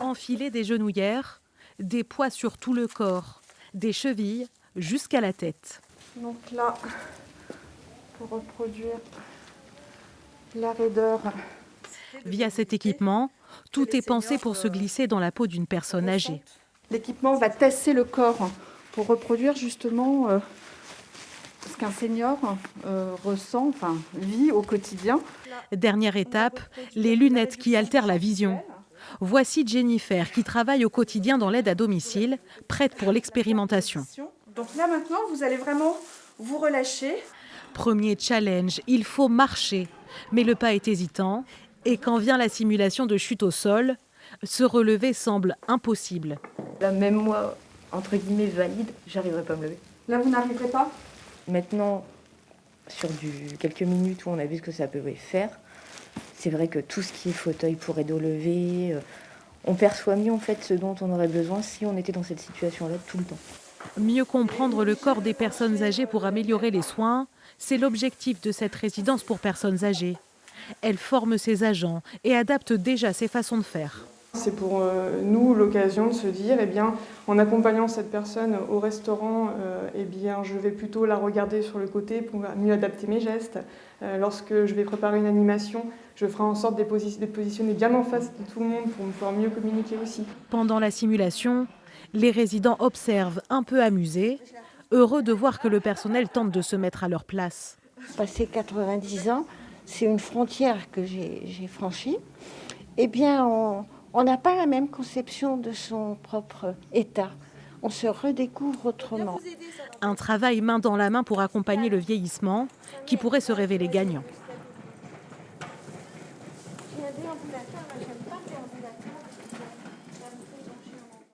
Enfiler des genouillères, des poids sur tout le corps, des chevilles jusqu'à la tête. Donc là, pour reproduire la raideur. Via cet équipement, tout est pensé pour se glisser dans la peau d'une personne âgée. L'équipement va tasser le corps pour reproduire justement ce qu'un senior ressent, vit au quotidien. Dernière étape, les lunettes qui altèrent la vision. Voici Jennifer qui travaille au quotidien dans l'aide à domicile, prête pour l'expérimentation. Donc là maintenant, vous allez vraiment vous relâcher. Premier challenge, il faut marcher. Mais le pas est hésitant et quand vient la simulation de chute au sol, se relever semble impossible. Là, même moi, entre guillemets, valide, j'arriverai pas à me lever. Là, vous n'arriverez pas? Maintenant, sur quelques minutes où on a vu ce que ça pouvait faire, c'est vrai que tout ce qui est fauteuil pour aider au lever, on perçoit mieux en fait ce dont on aurait besoin si on était dans cette situation-là tout le temps. Mieux comprendre le corps des personnes âgées pour améliorer les soins, c'est l'objectif de cette résidence pour personnes âgées. Elle forme ses agents et adapte déjà ses façons de faire. C'est pour nous l'occasion de se dire, en accompagnant cette personne au restaurant, je vais plutôt la regarder sur le côté pour mieux adapter mes gestes. Lorsque je vais préparer une animation, je ferai en sorte de positionner bien en face de tout le monde pour pouvoir mieux communiquer aussi. Pendant la simulation, les résidents observent un peu amusés, heureux de voir que le personnel tente de se mettre à leur place. Passé 90 ans, c'est une frontière que j'ai franchie. On n'a pas la même conception de son propre état. On se redécouvre autrement. Un travail main dans la main pour accompagner le vieillissement qui pourrait se révéler gagnant.